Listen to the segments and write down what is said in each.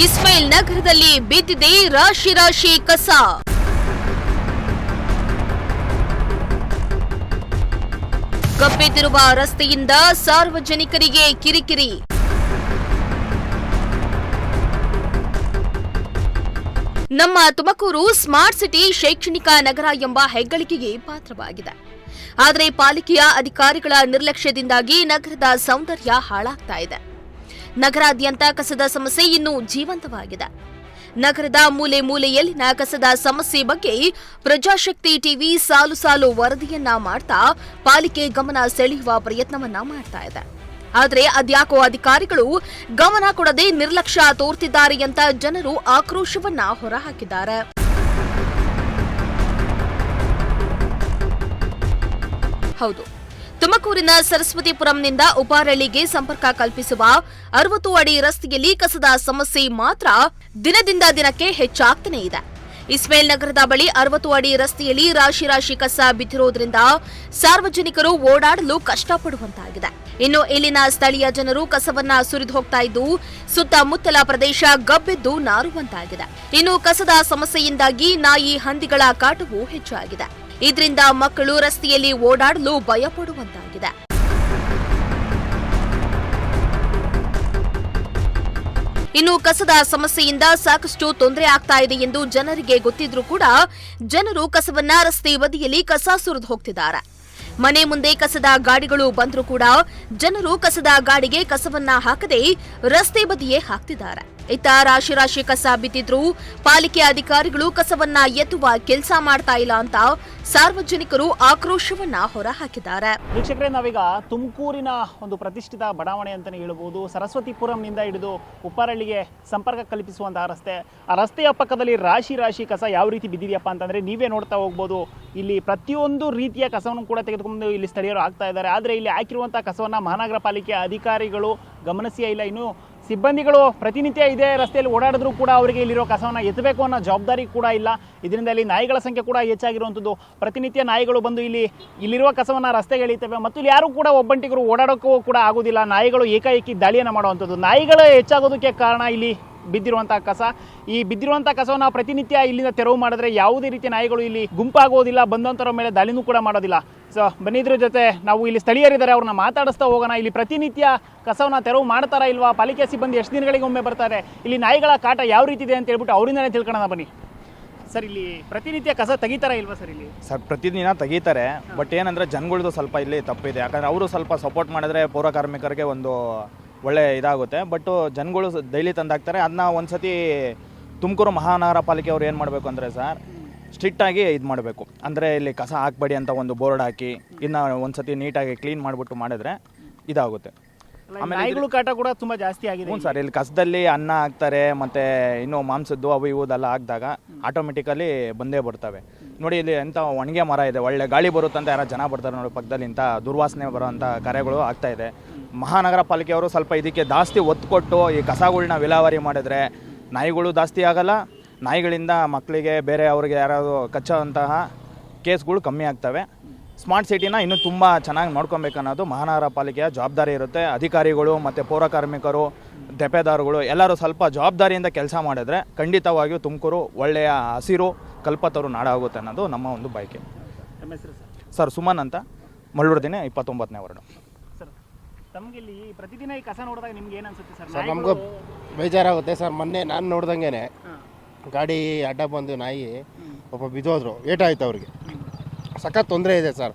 ಇಸ್ಮಾಯಿಲ್ ನಗರದಲ್ಲಿ ಬಿದ್ದಿದೆ ರಾಶಿ ರಾಶಿ ಕಸ. ಕಪ್ಪೆತ್ತಿರುವ ರಸ್ತೆಯಿಂದ ಸಾರ್ವಜನಿಕರಿಗೆ ಕಿರಿಕಿರಿ. ನಮ್ಮ ತುಮಕೂರು ಸ್ಮಾರ್ಟ್ ಸಿಟಿ ಶೈಕ್ಷಣಿಕ ನಗರ ಎಂಬ ಹೆಗ್ಗಳಿಕೆಗೆ ಪಾತ್ರವಾಗಿದೆ. ಆದರೆ ಪಾಲಿಕೆಯ ಅಧಿಕಾರಿಗಳ ನಿರ್ಲಕ್ಷ್ಯದಿಂದಾಗಿ ನಗರದ ಸೌಂದರ್ಯ ಹಾಳಾಗ್ತಾ ಇದೆ. ನಗರಾದ್ಯಂತ ಕಸದ ಸಮಸ್ಯೆ ಇನ್ನೂ ಜೀವಂತವಾಗಿದೆ. ನಗರದ ಮೂಲೆ ಮೂಲೆಯಲ್ಲಿನ ಕಸದ ಸಮಸ್ಯೆ ಬಗ್ಗೆ ಪ್ರಜಾಶಕ್ತಿ ಟಿವಿ ಸಾಲು ಸಾಲು ವರದಿಯನ್ನ ಮಾಡ್ತಾ ಪಾಲಿಕೆ ಗಮನ ಸೆಳೆಯುವ ಪ್ರಯತ್ನವನ್ನ ಮಾಡ್ತಾ ಇದೆ. ಆದರೆ ಅದ್ಯಾಕೋ ಅಧಿಕಾರಿಗಳು ಗಮನ ಕೊಡದೆ ನಿರ್ಲಕ್ಷ್ಯ ತೋರ್ತಿದ್ದಾರೆ ಅಂತ ಜನರು ಆಕ್ರೋಶವನ್ನ ಹೊರಹಾಕಿದ್ದಾರೆ. ಹೌದು, ತುಮಕೂರಿನ ಸರಸ್ವತಿಪುರಂನಿಂದ ಉಪಾರಳ್ಳಿಗೆ ಸಂಪರ್ಕ ಕಲ್ಪಿಸುವ 60 ಅಡಿ ರಸ್ತೆಯಲ್ಲಿ ಕಸದ ಸಮಸ್ಯೆ ಮಾತ್ರ ದಿನದಿಂದ ದಿನಕ್ಕೆ ಹೆಚ್ಚಾಗ್ತಾನೇ ಇದೆ. ಇಸ್ಮಾಯಿಲ್ ನಗರದ ಬಳಿ 60 ಅಡಿ ರಸ್ತೆಯಲ್ಲಿ ರಾಶಿ ರಾಶಿ ಕಸ ಬಿದ್ದಿರೋದ್ರಿಂದ ಸಾರ್ವಜನಿಕರು ಓಡಾಡಲು ಕಷ್ಟಪಡುವಂತಾಗಿದೆ. ಇನ್ನು ಇಲ್ಲಿನ ಸ್ಥಳೀಯ ಜನರು ಕಸವನ್ನ ಸುರಿದು ಹೋಗ್ತಾ ಇದ್ದು ಸುತ್ತಮುತ್ತಲ ಪ್ರದೇಶ ಗಬ್ಬೆದ್ದು ನಾರುವಂತಾಗಿದೆ. ಇನ್ನು ಕಸದ ಸಮಸ್ಯೆಯಿಂದಾಗಿ ನಾಯಿ ಹಂದಿಗಳ ಕಾಟವೂ ಹೆಚ್ಚಾಗಿದೆ. ಇದರಿಂದ ಮಕ್ಕಳು ರಸ್ತೆಯಲ್ಲಿ ಓಡಾಡಲು ಭಯಪಡುವಂತಾಗಿದೆ. ಇನ್ನು ಕಸದ ಸಮಸ್ಯೆಯಿಂದ ಸಾಕಷ್ಟು ತೊಂದರೆ ಆಗ್ತಾ ಇದೆ ಎಂದು ಜನರಿಗೆ ಗೊತ್ತಿದ್ರೂ ಕೂಡ ಜನರು ಕಸವನ್ನ ರಸ್ತೆ ಬದಿಯಲ್ಲಿ ಕಸ ಸುರಿದು ಹೋಗ್ತಿದ್ದಾರೆ. ಮನೆ ಮುಂದೆ ಕಸದ ಗಾಡಿಗಳು ಬಂದರೂ ಕೂಡ ಜನರು ಕಸದ ಗಾಡಿಗೆ ಕಸವನ್ನ ಹಾಕದೆ ರಸ್ತೆ ಬದಿಯೇ ಹಾಕ್ತಿದ್ದಾರೆ. ಇತ್ತ ರಾಶಿ ರಾಶಿ ಕಸ ಬಿದ್ದಿದ್ರೂ ಪಾಲಿಕೆ ಅಧಿಕಾರಿಗಳು ಕಸವನ್ನ ಎತ್ತುವ ಕೆಲಸ ಮಾಡ್ತಾ ಇಲ್ಲ ಅಂತ ಸಾರ್ವಜನಿಕರು ಆಕ್ರೋಶವನ್ನ ಹೊರಹಾಕಿದ್ದಾರೆ. ವೀಕ್ಷಕರೇ, ನಾವೀಗ ತುಮಕೂರಿನ ಒಂದು ಪ್ರತಿಷ್ಠಿತ ಬಡಾವಣೆ ಅಂತಾನೆ ಹೇಳಬಹುದು. ಸರಸ್ವತಿಪುರಂನಿಂದ ಹಿಡಿದು ಉಪ್ಪಾರಳ್ಳಿಗೆ ಸಂಪರ್ಕ ಕಲ್ಪಿಸುವಂತಹ ರಸ್ತೆ. ಆ ರಸ್ತೆಯ ಪಕ್ಕದಲ್ಲಿ ರಾಶಿ ರಾಶಿ ಕಸ ಯಾವ ರೀತಿ ಬಿದ್ದಿದೆಯಪ್ಪ ಅಂತಂದ್ರೆ ನೀವೇ ನೋಡ್ತಾ ಹೋಗ್ಬೋದು. ಇಲ್ಲಿ ಪ್ರತಿಯೊಂದು ರೀತಿಯ ಕಸವನ್ನು ಕೂಡ ತೆಗೆದುಕೊಂಡು ಇಲ್ಲಿ ಸ್ಥಳೀಯರು ಹಾಕ್ತಾ ಇದ್ದಾರೆ. ಆದರೆ ಇಲ್ಲಿ ಹಾಕಿರುವಂತಹ ಕಸವನ್ನ ಮಹಾನಗರ ಪಾಲಿಕೆ ಅಧಿಕಾರಿಗಳು ಗಮನಿಸಿಯೇ ಇಲ್ಲ. ಇನ್ನು ಸಿಬ್ಬಂದಿಗಳು ಪ್ರತಿನಿತ್ಯ ಇದೇ ರಸ್ತೆಯಲ್ಲಿ ಓಡಾಡಿದ್ರು ಕೂಡ ಅವರಿಗೆ ಇಲ್ಲಿರೋ ಕಸವನ್ನು ಎತ್ತಬೇಕು ಅನ್ನೋ ಜವಾಬ್ದಾರಿ ಕೂಡ ಇಲ್ಲ. ಇದರಿಂದ ಇಲ್ಲಿ ನಾಯಿಗಳ ಸಂಖ್ಯೆ ಕೂಡ ಹೆಚ್ಚಾಗಿರುವಂಥದ್ದು. ಪ್ರತಿನಿತ್ಯ ನಾಯಿಗಳು ಬಂದು ಇಲ್ಲಿರುವ ಕಸವನ್ನು ರಸ್ತೆಗೆ ಎಳಿತವೆ ಮತ್ತು ಇಲ್ಲಿ ಯಾರು ಕೂಡ ಒಬ್ಬಂಟಿಗರು ಓಡಾಡೋಕ್ಕೂ ಕೂಡ ಆಗೋದಿಲ್ಲ. ನಾಯಿಗಳು ಏಕಾಏಕಿ ದಾಳಿಯನ್ನು ಮಾಡುವಂಥದ್ದು. ನಾಯಿಗಳು ಹೆಚ್ಚಾಗೋದಕ್ಕೆ ಕಾರಣ ಇಲ್ಲಿ ಬಿದ್ದಿರುವಂತಹ ಕಸ. ಈ ಬಿದ್ದಿರುವಂತಹ ಕಸವನ್ನು ಪ್ರತಿನಿತ್ಯ ಇಲ್ಲಿಂದ ತೆರವು ಮಾಡಿದ್ರೆ ಯಾವುದೇ ರೀತಿಯ ನಾಯಿಗಳು ಇಲ್ಲಿ ಗುಂಪಾಗೋದಿಲ್ಲ, ಬಂದಂತರ ಮೇಲೆ ದಾಳಿನೂ ಕೂಡ ಮಾಡೋದಿಲ್ಲ. ಸೊ ಬನ್ನಿದ್ರ ಜೊತೆ ನಾವು ಇಲ್ಲಿ ಸ್ಥಳೀಯರಿದ್ದಾರೆ, ಅವ್ರನ್ನ ಮಾತಾಡಿಸ್ತಾ ಹೋಗೋಣ. ಇಲ್ಲಿ ಪ್ರತಿನಿತ್ಯ ಕಸವನ್ನ ತೆರವು ಮಾಡ್ತಾರಾ ಇಲ್ವಾ, ಪಾಲಿಕೆ ಸಿಬ್ಬಂದಿ ಎಷ್ಟು ದಿನಗಳಿಗೆ ಒಮ್ಮೆ ಬರ್ತಾರೆ, ಇಲ್ಲಿ ನಾಯಿಗಳ ಕಾಟ ಯಾವ ರೀತಿ ಇದೆ ಅಂತ ಹೇಳ್ಬಿಟ್ಟು ಅವರಿಂದನೇ ತಿಳ್ಕೊಳ್ಳೋಣ ಬನ್ನಿ. ಸರ್, ಇಲ್ಲಿ ಪ್ರತಿನಿತ್ಯ ಕಸ ತೆಗಿತಾರಾ ಇಲ್ವಾ ಸರ್? ಇಲ್ಲಿ ಸರ್ ಪ್ರತಿದಿನ ತೆಗಿತಾರೆ. ಬಟ್ ಏನಂದರೆ ಜನಗಳದ್ದು ಸ್ವಲ್ಪ ಇಲ್ಲಿ ತಪ್ಪಿದೆ. ಯಾಕಂದರೆ ಅವರು ಸ್ವಲ್ಪ ಸಪೋರ್ಟ್ ಮಾಡಿದ್ರೆ ಪೌರ ಕಾರ್ಮಿಕರಿಗೆ ಒಂದು ಒಳ್ಳೆ ಇದಾಗುತ್ತೆ. ಬಟ್ ಜನಗಳು ಡೈಲಿ ತಂದಾಕ್ತಾರೆ. ಅದನ್ನ ಒಂದ್ಸತಿ ತುಮಕೂರು ಮಹಾನಗರ ಪಾಲಿಕೆ ಅವ್ರು ಏನು ಮಾಡಬೇಕು ಅಂದರೆ ಸರ್ ಸ್ಟ್ರಿಕ್ಟಾಗಿ ಇದು ಮಾಡಬೇಕು. ಅಂದರೆ ಇಲ್ಲಿ ಕಸ ಹಾಕಬೇಡಿ ಅಂತ ಒಂದು ಬೋರ್ಡ್ ಹಾಕಿ ಇನ್ನು ಒಂದ್ಸತಿ ನೀಟಾಗಿ ಕ್ಲೀನ್ ಮಾಡಿಬಿಟ್ಟು ಮಾಡಿದ್ರೆ ಇದಾಗುತ್ತೆ. ಆಮೇಲೆ ನಾಯಿಗಳು ಕಾಟ ಕೂಡ ತುಂಬ ಜಾಸ್ತಿ ಆಗಿದೆ. ಹ್ಞೂ ಸರ್, ಇಲ್ಲಿ ಕಸದಲ್ಲಿ ಅನ್ನ ಹಾಕ್ತಾರೆ ಮತ್ತು ಇನ್ನೂ ಮಾಂಸದ್ದು ಅವು ಇವುದೆಲ್ಲ ಹಾಕಿದಾಗ ಆಟೋಮೆಟಿಕಲಿ ಬಂದೇ ಬರ್ತವೆ. ನೋಡಿ, ಇಲ್ಲಿ ಎಂಥ ಒಣಗೆ ಮರ ಇದೆ, ಒಳ್ಳೆ ಗಾಳಿ ಬರುತ್ತಂತ ಯಾರೋ ಜನ ಬರ್ತಾರೆ ನೋಡಿ, ಪಕ್ಕದಲ್ಲಿ ಇಂಥ ದುರ್ವಾಸನೆ ಬರೋವಂಥ ಕಾರ್ಯಗಳು ಆಗ್ತಾಯಿದೆ. ಮಹಾನಗರ ಪಾಲಿಕೆಯವರು ಸ್ವಲ್ಪ ಇದಕ್ಕೆ ಜಾಸ್ತಿ ಒತ್ತು ಕೊಟ್ಟು ಈ ಕಸಗಳನ್ನ ವಿಲೇವಾರಿ ಮಾಡಿದ್ರೆ ನಾಯಿಗಳು ಜಾಸ್ತಿ ಆಗಲ್ಲ. ನಾಯಿಗಳಿಂದ ಮಕ್ಕಳಿಗೆ ಬೇರೆ ಅವ್ರಿಗೆ ಯಾರಾದರೂ ಕಚ್ಚೋವಂತಹ ಕೇಸ್ಗಳು ಕಮ್ಮಿ ಆಗ್ತವೆ. ಸ್ಮಾರ್ಟ್ ಸಿಟಿನ ಇನ್ನೂ ತುಂಬ ಚೆನ್ನಾಗಿ ನೋಡ್ಕೊಬೇಕನ್ನೋದು ಮಹಾನಗರ ಪಾಲಿಕೆಯ ಜವಾಬ್ದಾರಿ ಇರುತ್ತೆ. ಅಧಿಕಾರಿಗಳು ಮತ್ತು ಪೌರ ಕಾರ್ಮಿಕರು, ದೆಪೆದಾರಗಳು ಎಲ್ಲರೂ ಸ್ವಲ್ಪ ಜವಾಬ್ದಾರಿಯಿಂದ ಕೆಲಸ ಮಾಡಿದ್ರೆ ಖಂಡಿತವಾಗಿಯೂ ತುಮಕೂರು ಒಳ್ಳೆಯ ಹಸಿರು ಕಲ್ಪತರು ನಾಡಾಗುತ್ತೆ ಅನ್ನೋದು ನಮ್ಮ ಒಂದು ಬಯಕೆ. ಸರ್ ಸುಮನ್ ಅಂತ, ಮಳ್ಳೂರು ದಿನ 29ನೇ ವಾರ್ಡು. ಸರ್, ತಮಗೆ ಇಲ್ಲಿ ಪ್ರತಿದಿನ ಈ ಕಸ ನೋಡಿದಾಗ ನಿಮ್ಗೆ ಏನು ಅನ್ಸುತ್ತೆ ಸರ್? ಸರ್, ನಮಗೂ ಬೇಜಾರಾಗುತ್ತೆ ಸರ್. ಮೊನ್ನೆ ನಾನು ನೋಡ್ದಂಗೆ ಗಾಡಿ ಅಡ್ಡ ಬಂದು ನಾಯಿ ಪಾಪ ಬಿದ್ದೋದ್ರು, ಏಟಾಯ್ತು ಅವ್ರಿಗೆ. ಸಖತ್ ತೊಂದರೆ ಇದೆ ಸರ್.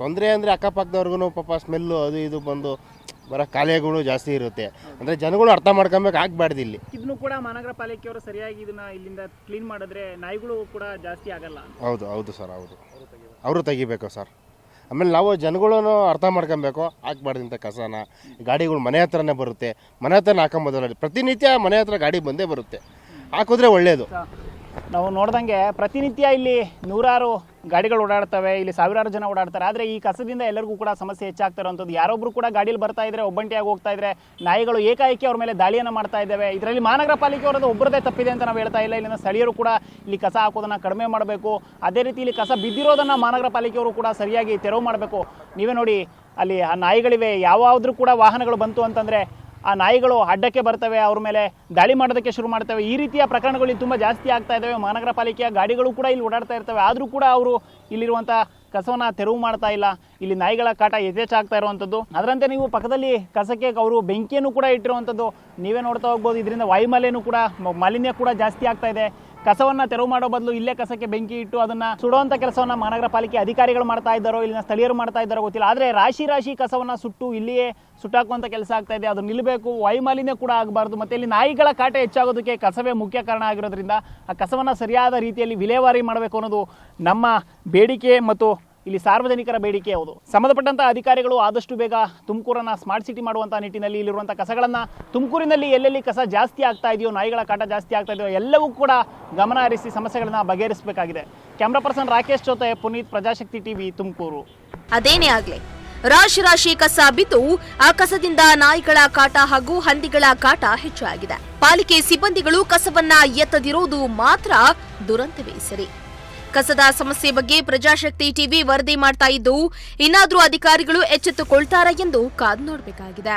ತೊಂದರೆ ಅಂದರೆ ಅಕ್ಕಪಕ್ಕದವ್ರಿಗೂ ಪಾಪ ಸ್ಮೆಲ್ಲು ಅದು ಇದು ಬಂದು ಬರೋ ಕಾಯಿಲೆಗಳು ಜಾಸ್ತಿ ಇರುತ್ತೆ. ಅಂದರೆ ಜನಗಳು ಅರ್ಥ ಮಾಡ್ಕೊಬೇಕು, ಆಗಬಾರ್ದು ಇಲ್ಲಿ. ಇದನ್ನು ಕೂಡ ಮಹಾನಗರ ಪಾಲಿಕೆಯವರು ಸರಿಯಾಗಿ ಇದನ್ನ ಇಲ್ಲಿಂದ ಕ್ಲೀನ್ ಮಾಡಿದ್ರೆ ನಾಯಿಗಳು ಕೂಡ ಜಾಸ್ತಿ ಆಗಲ್ಲ. ಹೌದು ಹೌದು ಸರ್, ಹೌದು, ಅವರು ತೆಗಿಬೇಕು ಸರ್. ಆಮೇಲೆ ನಾವು ಜನಗಳೂ ಅರ್ಥ ಮಾಡ್ಕೊಬೇಕು, ಹಾಕ್ಬಾರ್ದಿಂತ ಕಸನ. ಗಾಡಿಗಳು ಮನೆ ಹತ್ರನೇ ಬರುತ್ತೆ, ಮನೆ ಹತ್ರನೇ ಹಾಕೊಂಬೋದಲ್ಲ. ಪ್ರತಿನಿತ್ಯ ಮನೆ ಹತ್ರ ಗಾಡಿ ಬಂದೇ ಬರುತ್ತೆ, ಹಾಕಿದ್ರೆ ಒಳ್ಳೆಯದು. ನಾವು ನೋಡ್ದಂಗೆ ಪ್ರತಿನಿತ್ಯ ಇಲ್ಲಿ ನೂರಾರು ಗಾಡಿಗಳು ಓಡಾಡ್ತವೆ, ಇಲ್ಲಿ ಸಾವಿರಾರು ಜನ ಓಡಾಡ್ತಾರೆ. ಆದರೆ ಈ ಕಸದಿಂದ ಎಲ್ಲರಿಗೂ ಕೂಡ ಸಮಸ್ಯೆ ಹೆಚ್ಚಾಗ್ತಾ ಇರೋಂಥದ್ದು. ಯಾರೊಬ್ರು ಕೂಡ ಗಾಡಿಯಲ್ಲಿ ಬರ್ತಾ ಇದ್ರೆ, ಒಬ್ಬಂಟಿಯಾಗಿ ಹೋಗ್ತಾ ಇದ್ರೆ ನಾಯಿಗಳು ಏಕಾಏಕಿ ಅವ್ರ ಮೇಲೆ ದಾಳಿಯನ್ನು ಮಾಡ್ತಾ ಇದ್ದಾವೆ. ಇದರಲ್ಲಿ ಮಹಾನಗರ ಪಾಲಿಕೆಯವರದ್ದು ಒಬ್ಬರದೇ ತಪ್ಪಿದೆ ಅಂತ ನಾವು ಹೇಳ್ತಾ ಇಲ್ಲ. ಇಲ್ಲಿನ ಸ್ಥಳೀಯರು ಕೂಡ ಇಲ್ಲಿ ಕಸ ಹಾಕೋದನ್ನು ಕಡಿಮೆ ಮಾಡಬೇಕು. ಅದೇ ರೀತಿ ಇಲ್ಲಿ ಕಸ ಬಿದ್ದಿರೋದನ್ನು ಮಹಾನಗರ ಪಾಲಿಕೆಯವರು ಕೂಡ ಸರಿಯಾಗಿ ತೆರವು ಮಾಡಬೇಕು. ನೀವೇ ನೋಡಿ, ಅಲ್ಲಿ ಆ ನಾಯಿಗಳಿವೆ. ಯಾವಾದ್ರೂ ಕೂಡ ವಾಹನಗಳು ಬಂತು ಅಂತಂದರೆ ಆ ನಾಯಿಗಳು ಅಡ್ಡಕ್ಕೆ ಬರ್ತವೆ, ಅವ್ರ ಮೇಲೆ ದಾಳಿ ಮಾಡೋದಕ್ಕೆ ಶುರು ಮಾಡ್ತವೆ. ಈ ರೀತಿಯ ಪ್ರಕರಣಗಳು ಇಲ್ಲಿ ತುಂಬ ಜಾಸ್ತಿ ಆಗ್ತಾ ಇದ್ದಾವೆ. ಮಹಾನಗರ ಪಾಲಿಕೆಯ ಗಾಡಿಗಳು ಕೂಡ ಇಲ್ಲಿ ಓಡಾಡ್ತಾ ಇರ್ತವೆ. ಆದರೂ ಕೂಡ ಅವರು ಇಲ್ಲಿರುವಂಥ ಕಸವನ್ನು ತೆರವು ಮಾಡ್ತಾ ಇಲ್ಲ. ಇಲ್ಲಿ ನಾಯಿಗಳ ಕಾಟ ಯಥೇಚ್ಛಾಗ್ತಾ ಇರುವಂಥದ್ದು. ಅದರಂತೆ ನೀವು ಪಕ್ಕದಲ್ಲಿ ಕಸಕ್ಕೆ ಅವರು ಬೆಂಕಿಯನ್ನು ಕೂಡ ಇಟ್ಟಿರುವಂಥದ್ದು ನೀವೇ ನೋಡ್ತಾ ಹೋಗ್ಬೋದು. ಇದರಿಂದ ಮಾಲಿನ್ಯ ಕೂಡ ಜಾಸ್ತಿ ಆಗ್ತಾ ಇದೆ. ಕಸವನ್ನು ತೆರವು ಮಾಡೋ ಬದಲು ಇಲ್ಲೇ ಕಸಕ್ಕೆ ಬೆಂಕಿ ಇಟ್ಟು ಅದನ್ನು ಸುಡುವಂಥ ಕೆಲಸವನ್ನು ಮಹಾನಗರ ಪಾಲಿಕೆ ಅಧಿಕಾರಿಗಳು ಮಾಡ್ತಾ ಇದ್ದಾರೋ, ಇಲ್ಲಿನ ಸ್ಥಳೀಯರು ಮಾಡ್ತಾ ಇದ್ದಾರೋ ಗೊತ್ತಿಲ್ಲ. ಆದರೆ ರಾಶಿ ಕಸವನ್ನು ಸುಟ್ಟು ಇಲ್ಲಿಯೇ ಸುಟ್ಟಾಕುವಂಥ ಕೆಲಸ ಆಗ್ತಾ ಇದೆ. ಅದು ನಿಲ್ಲಬೇಕು. ವಾಯುಮಾಲಿನ್ಯ ಕೂಡ ಆಗಬಾರ್ದು. ಮತ್ತು ಇಲ್ಲಿ ನಾಯಿಗಳ ಕಾಟ ಹೆಚ್ಚಾಗೋದಕ್ಕೆ ಕಸವೇ ಮುಖ್ಯ ಕಾರಣ ಆಗಿರೋದ್ರಿಂದ ಆ ಕಸವನ್ನು ಸರಿಯಾದ ರೀತಿಯಲ್ಲಿ ವಿಲೇವಾರಿ ಮಾಡಬೇಕು ಅನ್ನೋದು ನಮ್ಮ ಬೇಡಿಕೆ ಮತ್ತು ಇಲ್ಲಿ ಸಾರ್ವಜನಿಕರ ಬೇಡಿಕೆ. ಹೌದು, ಸಂಬಂಧಪಟ್ಟಂಥ ಅಧಿಕಾರಿಗಳು ಆದಷ್ಟು ಬೇಗ ತುಮಕೂರನ್ನು ಸ್ಮಾರ್ಟ್ ಸಿಟಿ ಮಾಡುವಂಥ ನಿಟ್ಟಿನಲ್ಲಿ ಇಲ್ಲಿರುವಂಥ ಕಸಗಳನ್ನು ತುಮಕೂರಿನಲ್ಲಿ ಎಲ್ಲೆಲ್ಲಿ ಕಸ ಜಾಸ್ತಿ ಆಗ್ತಾ ಇದೆಯೋ, ನಾಯಿಗಳ ಕಾಟ ಜಾಸ್ತಿ ಆಗ್ತಾ ಇದೆಯೋ ಎಲ್ಲವೂ ಕೂಡ ಗಮನ ಹರಿಸಿ ಸಮಸ್ಯೆಗಳನ್ನ ಬಗೆಹರಿಸಬೇಕಾಗಿದೆ. ಕ್ಯಾಮ್ರಾ ಪರ್ಸನ್ ರಾಕೇಶ್ ಜೊತೆ ಪುನೀತ್, ಪ್ರಜಾಶಕ್ತಿ ಟಿವಿ, ತುಮಕೂರು. ಅದೇನೇ ಆಗ್ಲಿ, ರಾಶಿ ಕಸ ಬಿದ್ದು ಆ ಕಸದಿಂದ ನಾಯಿಗಳ ಕಾಟ ಹಾಗೂ ಹಂದಿಗಳ ಕಾಟ ಹೆಚ್ಚಾಗಿದೆ. ಪಾಲಿಕೆ ಸಿಬ್ಬಂದಿಗಳು ಕಸವನ್ನ ಎತ್ತದಿರೋದು ಮಾತ್ರ ದುರಂತವೇ ಸರಿ. ಕಸದ ಸಮಸ್ಯೆ ಬಗ್ಗೆ ಪ್ರಜಾಶಕ್ತಿ ಟಿವಿ ವರದಿ ಮಾಡ್ತಾ ಇದ್ದು, ಇನ್ನಾದ್ರೂ ಅಧಿಕಾರಿಗಳು ಎಚ್ಚೆತ್ತುಕೊಳ್ತಾರಾ ಎಂದು ಕಾದು ನೋಡಬೇಕಾಗಿದೆ.